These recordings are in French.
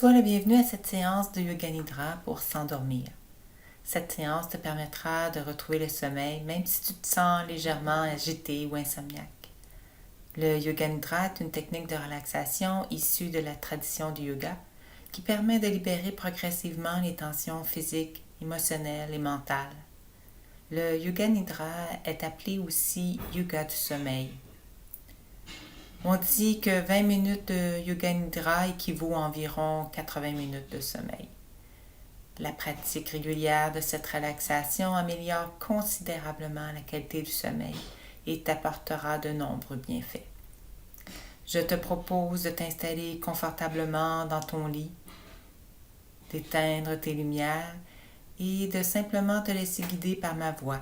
Sois le bienvenu à cette séance de Yoga Nidra pour s'endormir. Cette séance te permettra de retrouver le sommeil même si tu te sens légèrement agité ou insomniaque. Le Yoga Nidra est une technique de relaxation issue de la tradition du yoga qui permet de libérer progressivement les tensions physiques, émotionnelles et mentales. Le Yoga Nidra est appelé aussi Yoga du sommeil. On dit que 20 minutes de Yoga Nidra équivaut à environ 80 minutes de sommeil. La pratique régulière de cette relaxation améliore considérablement la qualité du sommeil et t'apportera de nombreux bienfaits. Je te propose de t'installer confortablement dans ton lit, d'éteindre tes lumières et de simplement te laisser guider par ma voix.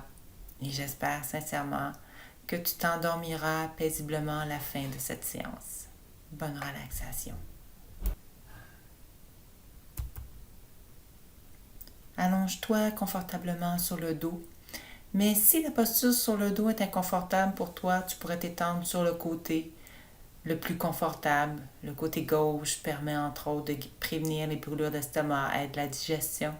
Et j'espère sincèrement que tu t'endormiras paisiblement à la fin de cette séance. Bonne relaxation. Allonge-toi confortablement sur le dos. Mais si la posture sur le dos est inconfortable pour toi, tu pourrais t'étendre sur le côté le plus confortable. Le côté gauche permet entre autres de prévenir les brûlures d'estomac, aide la digestion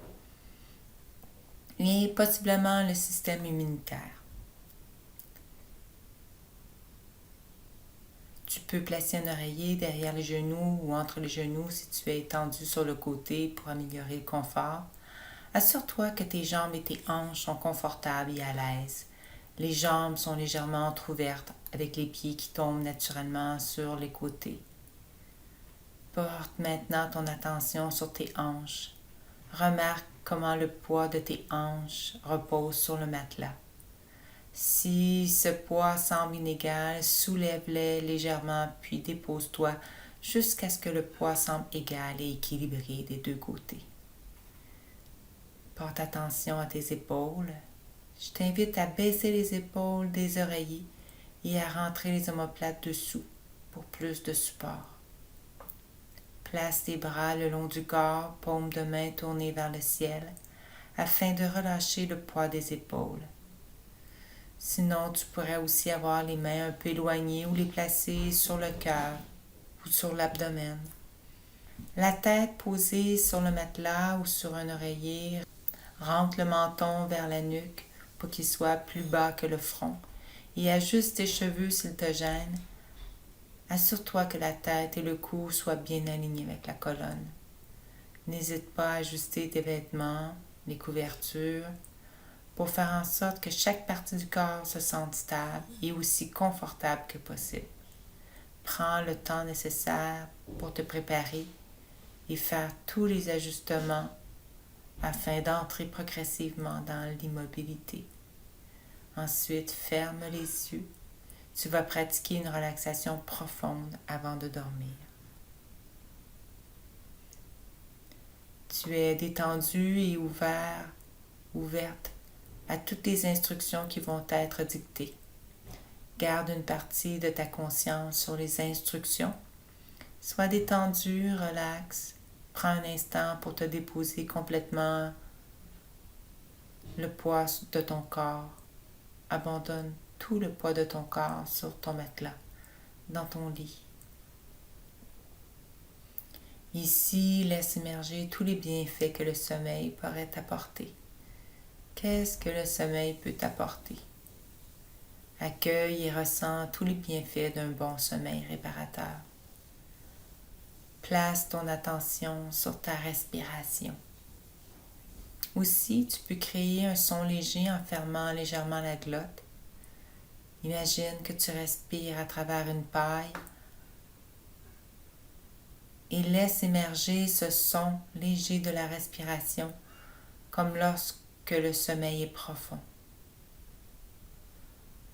et possiblement le système immunitaire. Tu peux placer un oreiller derrière les genoux ou entre les genoux si tu es étendu sur le côté pour améliorer le confort. Assure-toi que tes jambes et tes hanches sont confortables et à l'aise. Les jambes sont légèrement entrouvertes avec les pieds qui tombent naturellement sur les côtés. Porte maintenant ton attention sur tes hanches. Remarque comment le poids de tes hanches repose sur le matelas. Si ce poids semble inégal, soulève-les légèrement puis dépose-toi jusqu'à ce que le poids semble égal et équilibré des deux côtés. Porte attention à tes épaules. Je t'invite à baisser les épaules des oreillers et à rentrer les omoplates dessous pour plus de support. Place tes bras le long du corps, paume de main tournée vers le ciel, afin de relâcher le poids des épaules. Sinon, tu pourrais aussi avoir les mains un peu éloignées ou les placer sur le cœur ou sur l'abdomen. La tête posée sur le matelas ou sur un oreiller, rentre le menton vers la nuque pour qu'il soit plus bas que le front et ajuste tes cheveux s'ils te gênent. Assure-toi que la tête et le cou soient bien alignés avec la colonne. N'hésite pas à ajuster tes vêtements, les couvertures, pour faire en sorte que chaque partie du corps se sente stable et aussi confortable que possible. Prends le temps nécessaire pour te préparer et faire tous les ajustements afin d'entrer progressivement dans l'immobilité. Ensuite, ferme les yeux. Tu vas pratiquer une relaxation profonde avant de dormir. Tu es détendu et ouverte à toutes les instructions qui vont être dictées. Garde une partie de ta conscience sur les instructions. Sois détendu, relax. Prends un instant pour te déposer complètement le poids de ton corps. Abandonne tout le poids de ton corps sur ton matelas, dans ton lit. Ici, laisse émerger tous les bienfaits que le sommeil pourrait t'apporter. Qu'est-ce que le sommeil peut t'apporter? Accueille et ressens tous les bienfaits d'un bon sommeil réparateur. Place ton attention sur ta respiration. Aussi, tu peux créer un son léger en fermant légèrement la glotte. Imagine que tu respires à travers une paille et laisse émerger ce son léger de la respiration comme lorsque le sommeil est profond.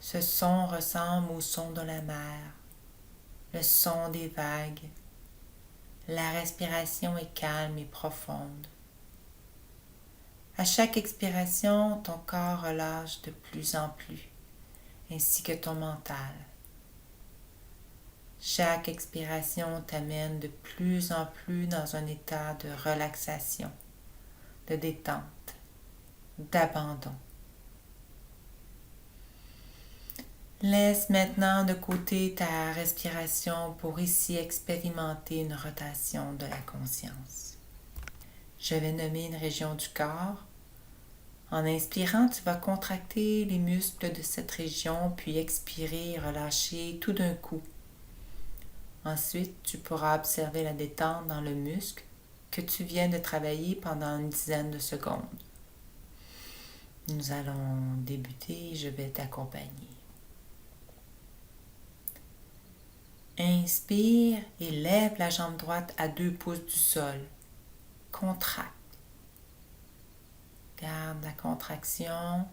Ce son ressemble au son de la mer, le son des vagues. La respiration est calme et profonde. À chaque expiration, ton corps relâche de plus en plus, ainsi que ton mental. Chaque expiration t'amène de plus en plus dans un état de relaxation, de détente, d'abandon. Laisse maintenant de côté ta respiration pour ici expérimenter une rotation de la conscience. Je vais nommer une région du corps. En inspirant, tu vas contracter les muscles de cette région, puis expirer et relâcher tout d'un coup. Ensuite, tu pourras observer la détente dans le muscle que tu viens de travailler pendant une dizaine de secondes. Nous allons débuter et je vais t'accompagner. Inspire et lève la jambe droite à 2 pouces du sol. Contracte. Garde la contraction.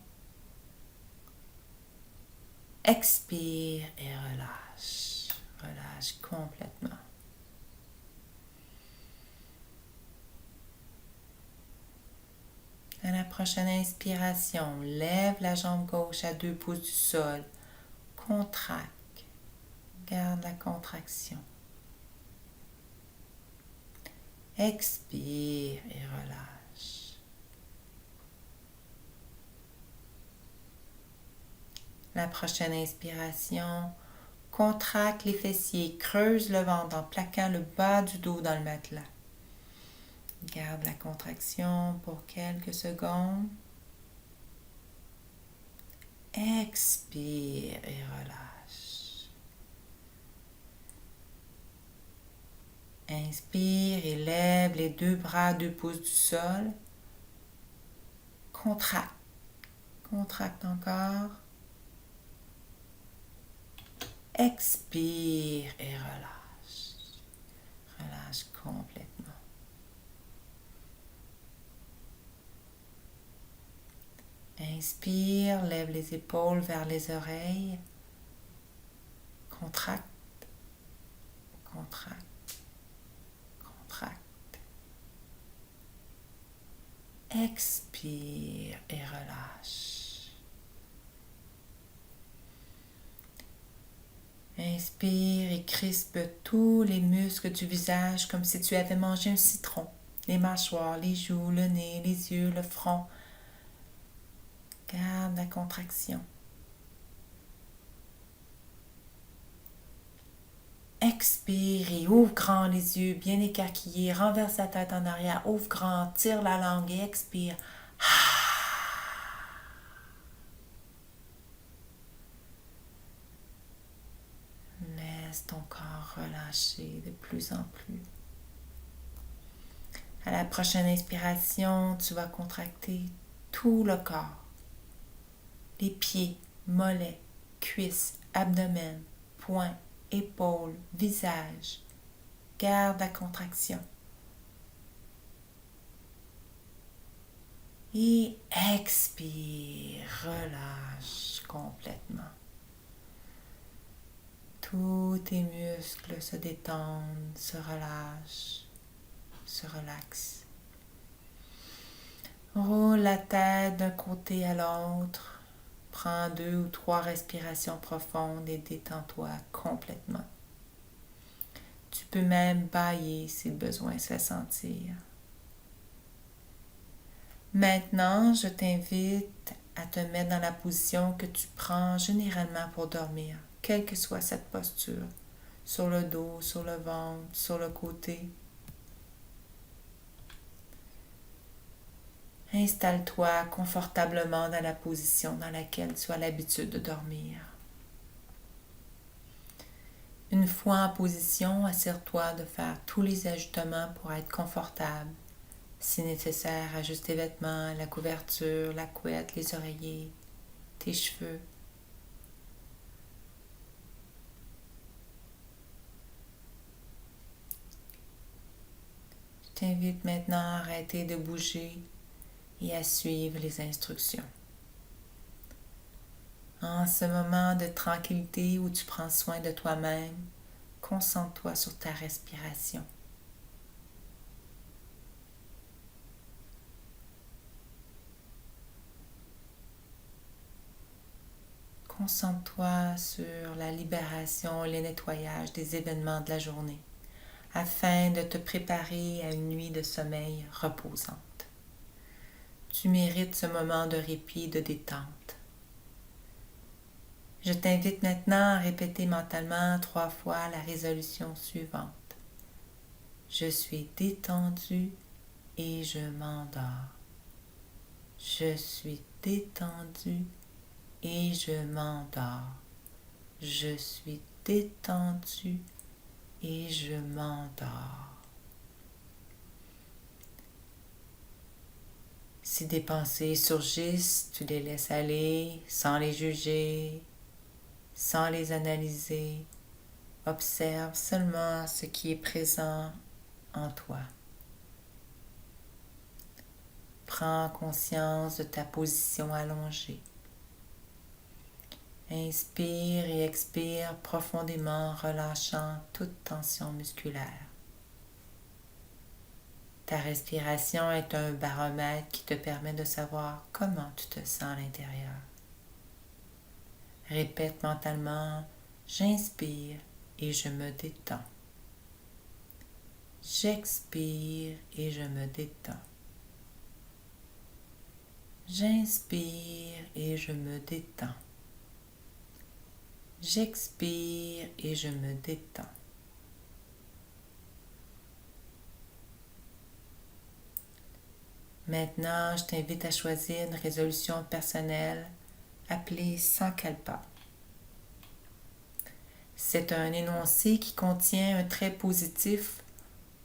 Expire et relâche. Relâche complètement. À la prochaine inspiration, lève la jambe gauche à 2 pouces du sol. Contracte. Garde la contraction. Expire et relâche. La prochaine inspiration, contracte les fessiers, creuse le ventre en plaquant le bas du dos dans le matelas. Garde la contraction pour quelques secondes. Expire et relâche. Inspire et lève les 2 bras à 2 pouces du sol. Contracte. Contracte encore. Expire et relâche. Relâche complètement. Inspire, lève les épaules vers les oreilles. Contracte. Contracte. Contracte. Expire et relâche. Inspire et crispe tous les muscles du visage comme si tu avais mangé un citron. Les mâchoires, les joues, le nez, les yeux, le front. Garde la contraction. Expire et ouvre grand les yeux, bien écarquillés. Renverse la tête en arrière, ouvre grand, tire la langue et expire. Laisse ton corps relâcher de plus en plus. À la prochaine inspiration, tu vas contracter tout le corps. Les pieds, mollets, cuisses, abdomen, poings, épaules, visage. Garde la contraction. Et expire, relâche complètement. Tous tes muscles se détendent, se relâchent, se relaxent. Roule la tête d'un côté à l'autre. Prends 2 ou 3 respirations profondes et détends-toi complètement. Tu peux même bâiller si le besoin se fait sentir. Maintenant, je t'invite à te mettre dans la position que tu prends généralement pour dormir, quelle que soit cette posture, sur le dos, sur le ventre, sur le côté. Installe-toi confortablement dans la position dans laquelle tu as l'habitude de dormir. Une fois en position, assure-toi de faire tous les ajustements pour être confortable. Si nécessaire, ajuste tes vêtements, la couverture, la couette, les oreillers, tes cheveux. Je t'invite maintenant à arrêter de bouger et à suivre les instructions. En ce moment de tranquillité où tu prends soin de toi-même, concentre-toi sur ta respiration. Concentre-toi sur la libération et le nettoyage des événements de la journée afin de te préparer à une nuit de sommeil reposante. Tu mérites ce moment de répit et de détente. Je t'invite maintenant à répéter mentalement 3 fois la résolution suivante. Je suis détendu et je m'endors. Je suis détendu et je m'endors. Je suis détendu et je m'endors. Si des pensées surgissent, tu les laisses aller sans les juger, sans les analyser. Observe seulement ce qui est présent en toi. Prends conscience de ta position allongée. Inspire et expire profondément, relâchant toute tension musculaire. Ta respiration est un baromètre qui te permet de savoir comment tu te sens à l'intérieur. Répète mentalement, j'inspire et je me détends. J'expire et je me détends. J'inspire et je me détends. J'expire et je me détends. Maintenant, je t'invite à choisir une résolution personnelle appelée Sankalpa. C'est un énoncé qui contient un trait positif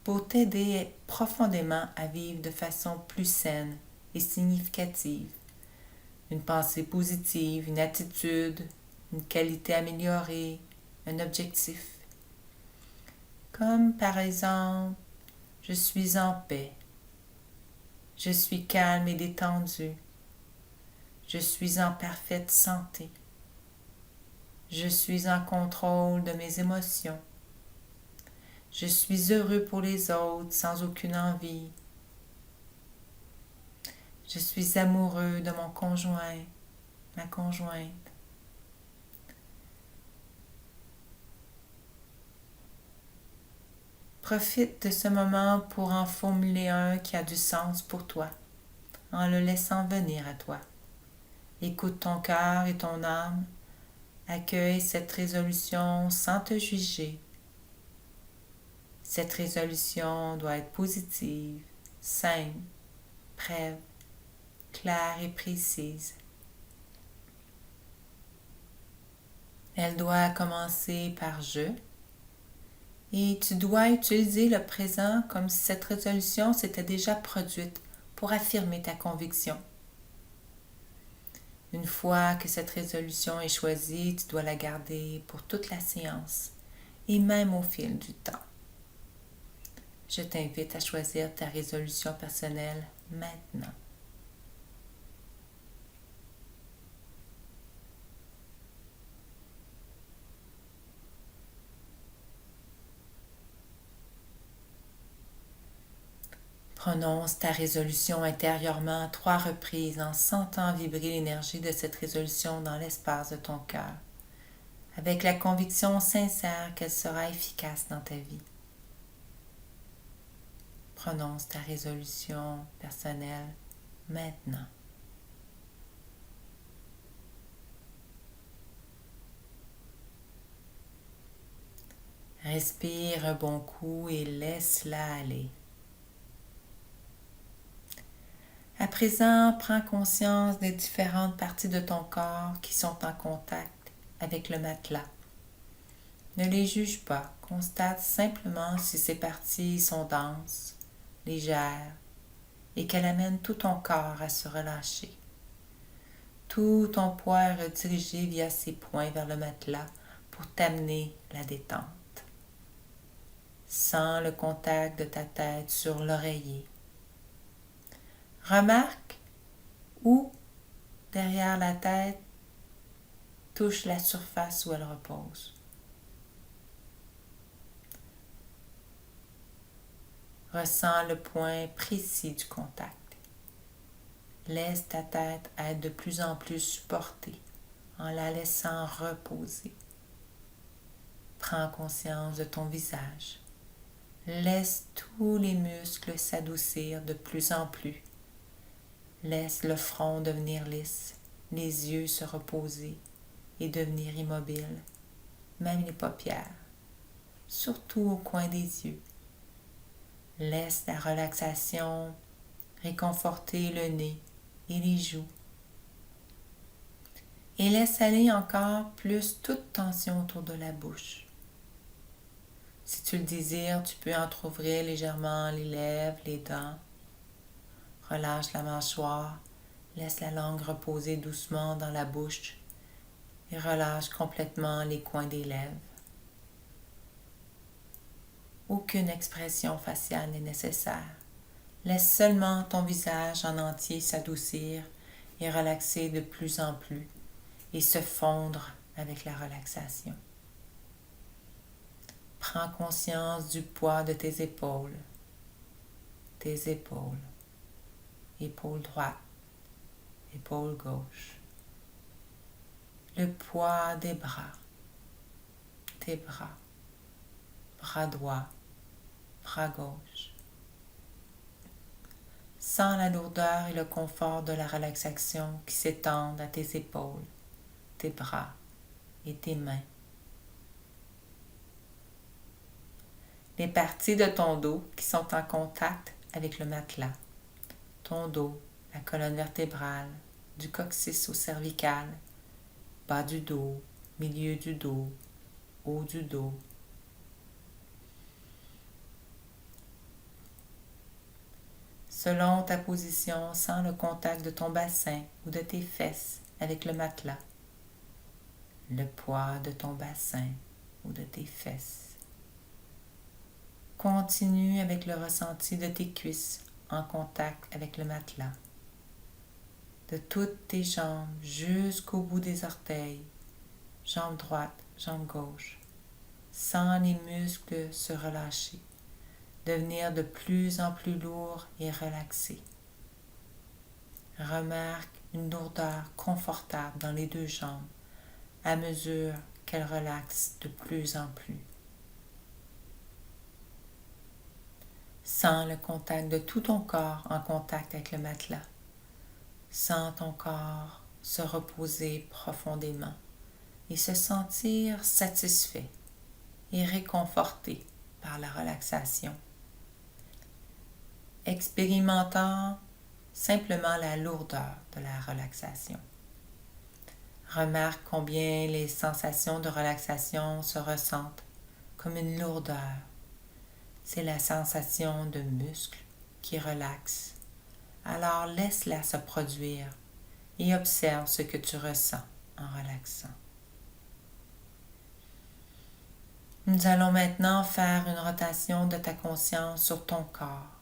pour t'aider profondément à vivre de façon plus saine et significative. Une pensée positive, une attitude, une qualité améliorée, un objectif. Comme par exemple, je suis en paix. Je suis calme et détendu. Je suis en parfaite santé. Je suis en contrôle de mes émotions. Je suis heureux pour les autres sans aucune envie. Je suis amoureux de mon conjoint, ma conjointe. Profite de ce moment pour en formuler un qui a du sens pour toi, en le laissant venir à toi. Écoute ton cœur et ton âme. Accueille cette résolution sans te juger. Cette résolution doit être positive, simple, brève, claire et précise. Elle doit commencer par je et tu dois utiliser le présent comme si cette résolution s'était déjà produite pour affirmer ta conviction. Une fois que cette résolution est choisie, tu dois la garder pour toute la séance et même au fil du temps. Je t'invite à choisir ta résolution personnelle maintenant. Prononce ta résolution intérieurement à 3 reprises en sentant vibrer l'énergie de cette résolution dans l'espace de ton cœur, avec la conviction sincère qu'elle sera efficace dans ta vie. Prononce ta résolution personnelle maintenant. Respire un bon coup et laisse-la aller. À présent, prends conscience des différentes parties de ton corps qui sont en contact avec le matelas. Ne les juge pas, constate simplement si ces parties sont denses, légères et qu'elles amènent tout ton corps à se relâcher. Tout ton poids est redirigé via ces points vers le matelas pour t'amener la détente. Sens le contact de ta tête sur l'oreiller. Remarque où, derrière la tête, touche la surface où elle repose. Ressens le point précis du contact. Laisse ta tête être de plus en plus supportée en la laissant reposer. Prends conscience de ton visage. Laisse tous les muscles s'adoucir de plus en plus. Laisse le front devenir lisse, les yeux se reposer et devenir immobile, même les paupières, surtout au coin des yeux. Laisse la relaxation réconforter le nez et les joues. Et laisse aller encore plus toute tension autour de la bouche. Si tu le désires, tu peux entrouvrir légèrement les lèvres, les dents. Relâche la mâchoire, laisse la langue reposer doucement dans la bouche et relâche complètement les coins des lèvres. Aucune expression faciale n'est nécessaire. Laisse seulement ton visage en entier s'adoucir et relaxer de plus en plus et se fondre avec la relaxation. Prends conscience du poids de tes épaules, épaule droite, épaule gauche, le poids des bras, tes bras, bras droit, bras gauche. Sens la lourdeur et le confort de la relaxation qui s'étendent à tes épaules, tes bras et tes mains. Les parties de ton dos qui sont en contact avec le matelas. Ton dos, la colonne vertébrale, du coccyx au cervical, bas du dos, milieu du dos, haut du dos. Selon ta position, sens le contact de ton bassin ou de tes fesses avec le matelas. Le poids de ton bassin ou de tes fesses. Continue avec le ressenti de tes cuisses en contact avec le matelas. De toutes tes jambes jusqu'au bout des orteils, jambe droite, jambe gauche. Sens les muscles se relâcher, devenir de plus en plus lourds et relaxés. Remarque une lourdeur confortable dans les deux jambes à mesure qu'elles relaxent de plus en plus. Sens le contact de tout ton corps en contact avec le matelas. Sens ton corps se reposer profondément et se sentir satisfait et réconforté par la relaxation. Expérimentant simplement la lourdeur de la relaxation. Remarque combien les sensations de relaxation se ressentent comme une lourdeur. C'est la sensation de muscles qui relaxe. Alors laisse-la se produire et observe ce que tu ressens en relaxant. Nous allons maintenant faire une rotation de ta conscience sur ton corps.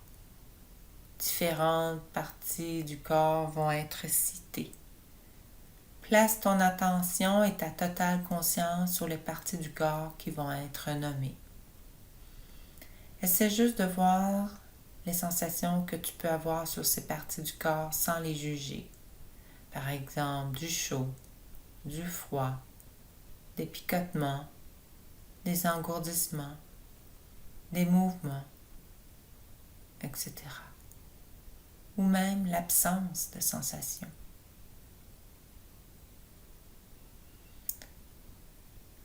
Différentes parties du corps vont être citées. Place ton attention et ta totale conscience sur les parties du corps qui vont être nommées. Essaie juste de voir les sensations que tu peux avoir sur ces parties du corps sans les juger. Par exemple, du chaud, du froid, des picotements, des engourdissements, des mouvements, etc. Ou même l'absence de sensations.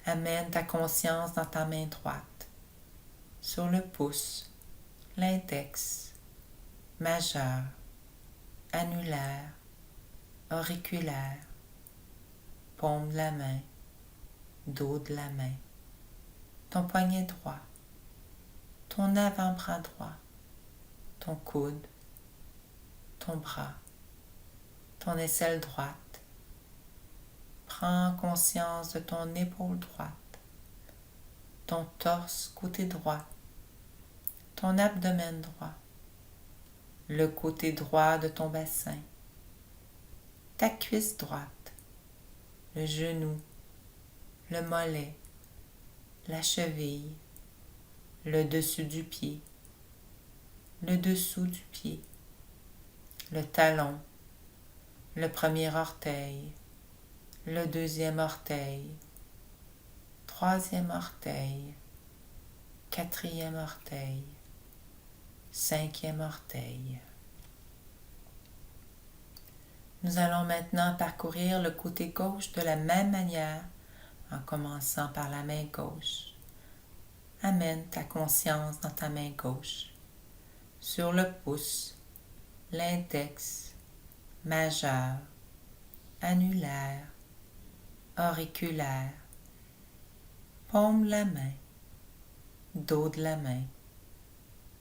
Amène ta conscience dans ta main droite, sur le pouce, l'index, majeur, annulaire, auriculaire, paume de la main, dos de la main, ton poignet droit, ton avant-bras droit, ton coude, ton bras, ton aisselle droite. Prends conscience de ton épaule droite, ton torse côté droit, ton abdomen droit, le côté droit de ton bassin, ta cuisse droite, le genou, le mollet, la cheville, le dessus du pied, le dessous du pied, le talon, le premier orteil, le deuxième orteil, troisième orteil, quatrième orteil, cinquième orteil. Nous allons maintenant parcourir le côté gauche de la même manière en commençant par la main gauche. Amène ta conscience dans ta main gauche, sur le pouce, l'index, majeur, annulaire, auriculaire, paume de la main, dos de la main,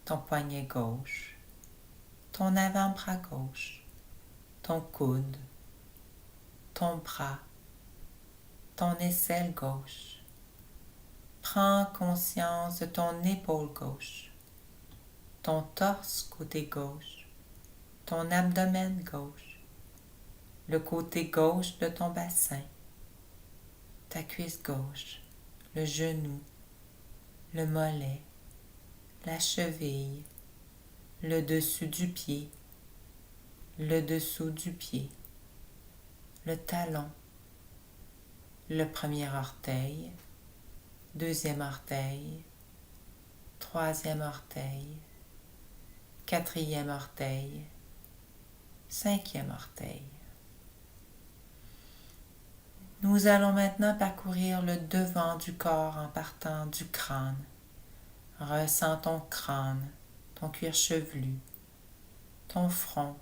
ton poignet gauche, ton avant-bras gauche, ton coude, ton bras, ton aisselle gauche. Prends conscience de ton épaule gauche, ton torse côté gauche, ton abdomen gauche, le côté gauche de ton bassin, ta cuisse gauche, le genou, le mollet, la cheville, le dessus du pied, le dessous du pied, le talon, le premier orteil, deuxième orteil, troisième orteil, quatrième orteil, cinquième orteil. Nous allons maintenant parcourir le devant du corps en partant du crâne. Ressens ton crâne, ton cuir chevelu, ton front,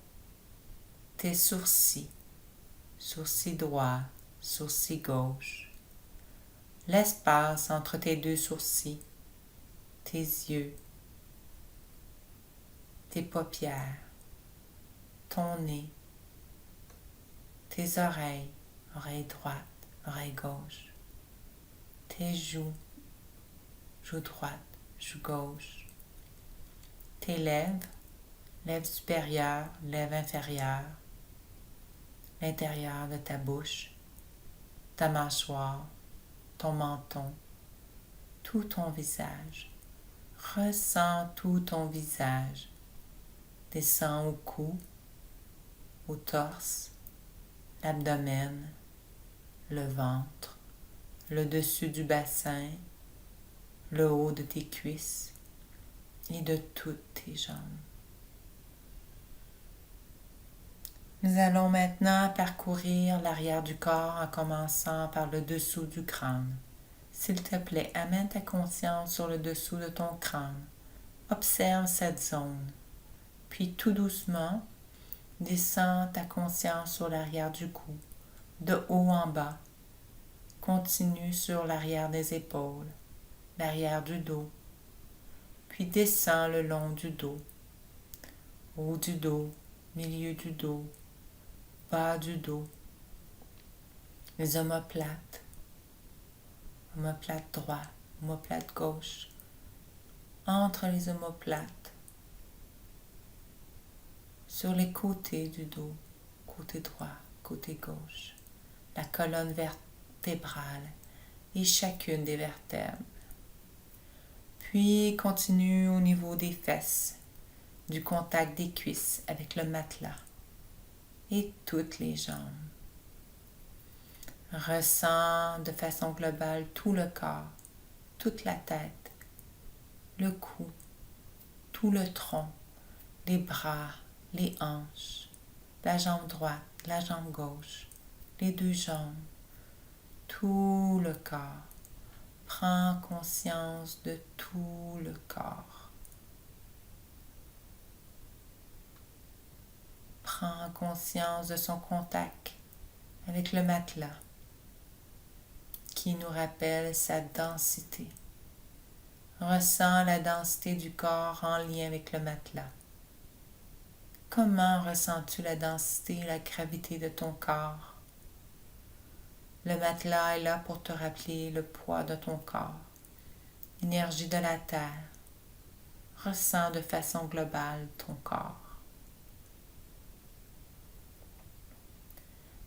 tes sourcils, sourcil droit, sourcil gauche, l'espace entre tes deux sourcils, tes yeux, tes paupières, ton nez, tes oreilles, oreille droite, oreille gauche, tes joues, joue droite, joue gauche, tes lèvres, lèvres supérieures, lèvres inférieures, l'intérieur de ta bouche, ta mâchoire, ton menton, tout ton visage. Ressens tout ton visage. Descends au cou, au torse, l'abdomen, le ventre, le dessus du bassin, le haut de tes cuisses et de toutes tes jambes. Nous allons maintenant parcourir l'arrière du corps en commençant par le dessous du crâne. S'il te plaît, amène ta conscience sur le dessous de ton crâne. Observe cette zone. Puis tout doucement, descends ta conscience sur l'arrière du cou, de haut en bas. Continue sur l'arrière des épaules, l'arrière du dos. Puis descends le long du dos, haut du dos, milieu du dos, bas du dos, les omoplates, omoplate droit, omoplate gauche, entre les omoplates, sur les côtés du dos, côté droit, côté gauche, la colonne vertébrale et chacune des vertèbres. Puis continue au niveau des fesses, du contact des cuisses avec le matelas et toutes les jambes. Ressens de façon globale tout le corps, toute la tête, le cou, tout le tronc, les bras, les hanches, la jambe droite, la jambe gauche, les deux jambes, tout le corps. Prends conscience de tout le corps. Prends conscience de son contact avec le matelas qui nous rappelle sa densité. Ressens la densité du corps en lien avec le matelas. Comment ressens-tu la densité et la gravité de ton corps? Le matelas est là pour te rappeler le poids de ton corps, l'énergie de la terre. Ressens de façon globale ton corps.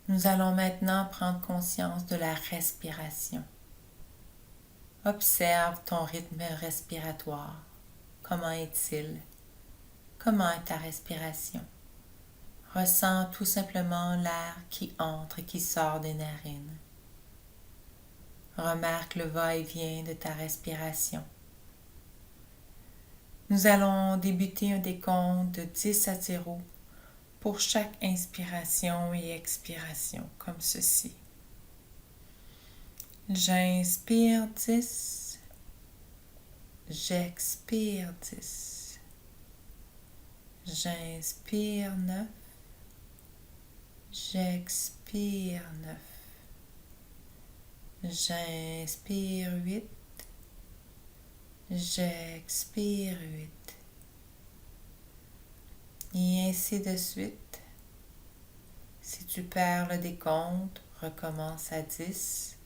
Nous allons maintenant prendre conscience de la respiration. Observe ton rythme respiratoire. Comment est-il? Comment est ta respiration? Ressens tout simplement l'air qui entre et qui sort des narines. Remarque le va-et-vient de ta respiration. Nous allons débuter un décompte de 10 à 0 pour chaque inspiration et expiration, comme ceci. J'inspire 10, j'expire 10, j'inspire 9, j'expire 9, j'inspire 8, j'expire 8, et ainsi de suite. Si tu perds le décompte, recommence à 10.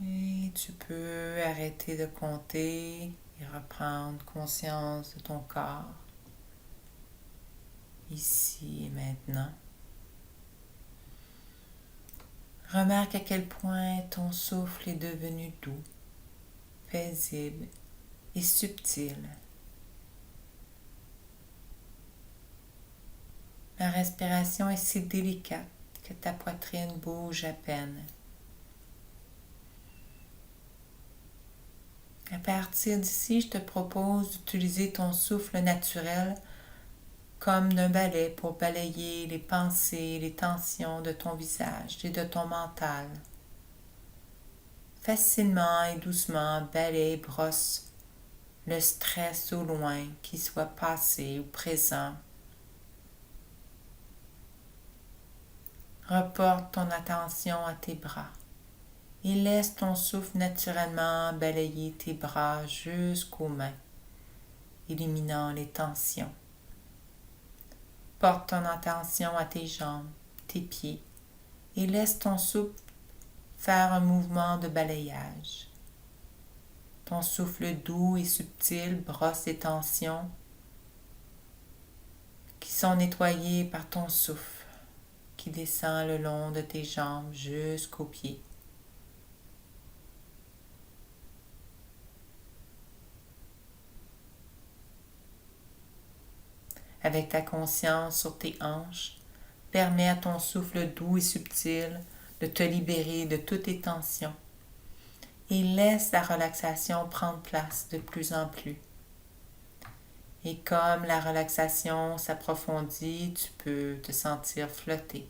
Et tu peux arrêter de compter et reprendre conscience de ton corps, ici et maintenant. Remarque à quel point ton souffle est devenu doux, paisible et subtil. La respiration est si délicate que ta poitrine bouge à peine. À partir d'ici, je te propose d'utiliser ton souffle naturel comme d'un balai pour balayer les pensées, les tensions de ton visage et de ton mental. Facilement et doucement, balaye, brosse le stress au loin, qu'il soit passé ou présent. Reporte ton attention à tes bras et laisse ton souffle naturellement balayer tes bras jusqu'aux mains, éliminant les tensions. Porte ton attention à tes jambes, tes pieds et laisse ton souffle faire un mouvement de balayage. Ton souffle doux et subtil brosse les tensions qui sont nettoyées par ton souffle qui descend le long de tes jambes jusqu'aux pieds. Avec ta conscience sur tes hanches, permets à ton souffle doux et subtil de te libérer de toutes tes tensions et laisse la relaxation prendre place de plus en plus. Et comme la relaxation s'approfondit, tu peux te sentir flotter.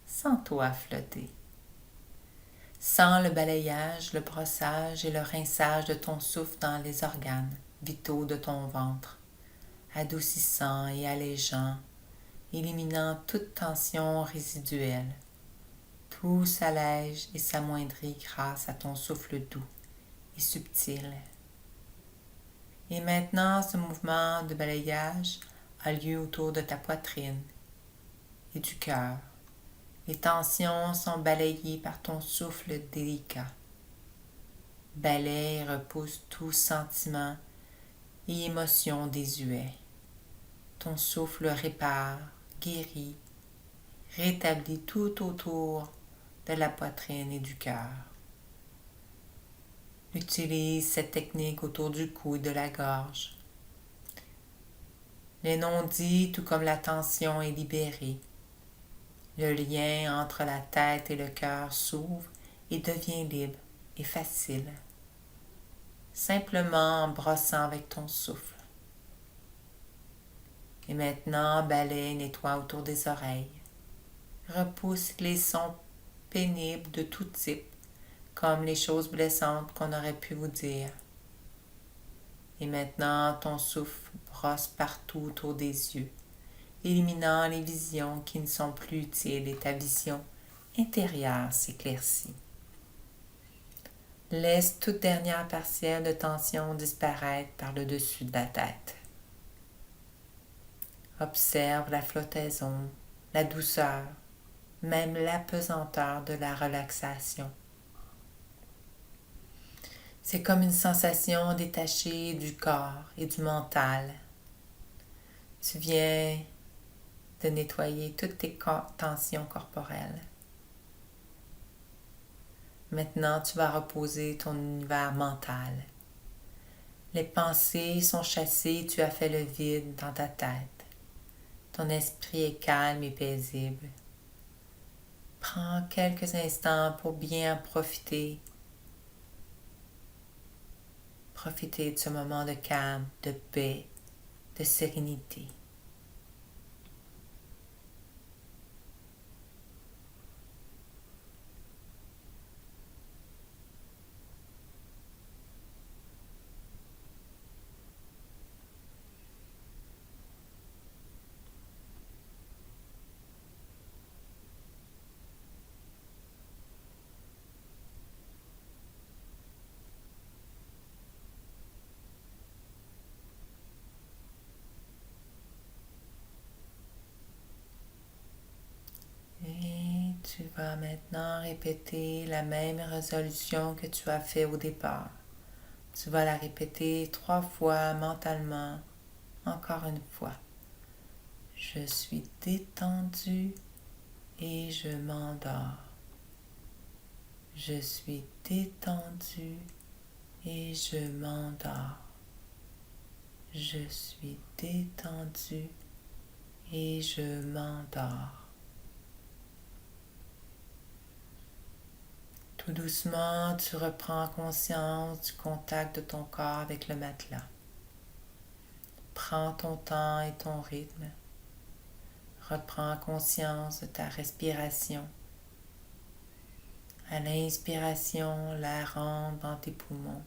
Sens-toi flotter. Sens le balayage, le brossage et le rinçage de ton souffle dans les organes vitaux de ton ventre, adoucissant et allégeant, éliminant toute tension résiduelle. Tout s'allège et s'amoindrit grâce à ton souffle doux et subtil. Et maintenant, ce mouvement de balayage a lieu autour de ta poitrine et du cœur. Les tensions sont balayées par ton souffle délicat. Balaye et repousse tout sentiment et émotion désuet. Ton souffle répare, guérit, rétablit tout autour de la poitrine et du cœur. Utilise cette technique autour du cou et de la gorge. Les non-dits, tout comme la tension, est libérée. Le lien entre la tête et le cœur s'ouvre et devient libre et facile, simplement en brossant avec ton souffle. Et maintenant, balaye, nettoie autour des oreilles. Repousse les sons pénibles de tout type, comme les choses blessantes qu'on aurait pu vous dire. Et maintenant, ton souffle brosse partout autour des yeux, éliminant les visions qui ne sont plus utiles et ta vision intérieure s'éclaircit. Laisse toute dernière partielle de tension disparaître par le dessus de la tête. Observe la flottaison, la douceur, même l'apesanteur de la relaxation. C'est comme une sensation détachée du corps et du mental. Tu viens de nettoyer toutes tes tensions corporelles. Maintenant, tu vas reposer ton univers mental. Les pensées sont chassées, tu as fait le vide dans ta tête. Ton esprit est calme et paisible. Prends quelques instants pour bien profiter. Profiter de ce moment de calme, de paix, de sérénité. Et tu vas maintenant répéter la même résolution que tu as fait au départ. Tu vas la répéter 3 fois mentalement, encore une fois. Je suis détendu et je m'endors. Je suis détendu et je m'endors. Je suis détendu et je m'endors. Tout doucement, tu reprends conscience du contact de ton corps avec le matelas. Prends ton temps et ton rythme. Reprends conscience de ta respiration. À l'inspiration, l'air rentre dans tes poumons.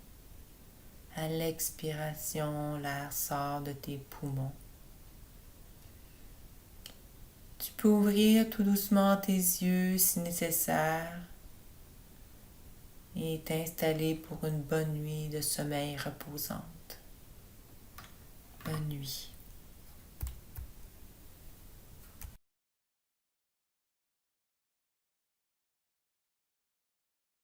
À l'expiration, l'air sort de tes poumons. Tu peux ouvrir tout doucement tes yeux si nécessaire et t'installer pour une bonne nuit de sommeil reposante. Bonne nuit.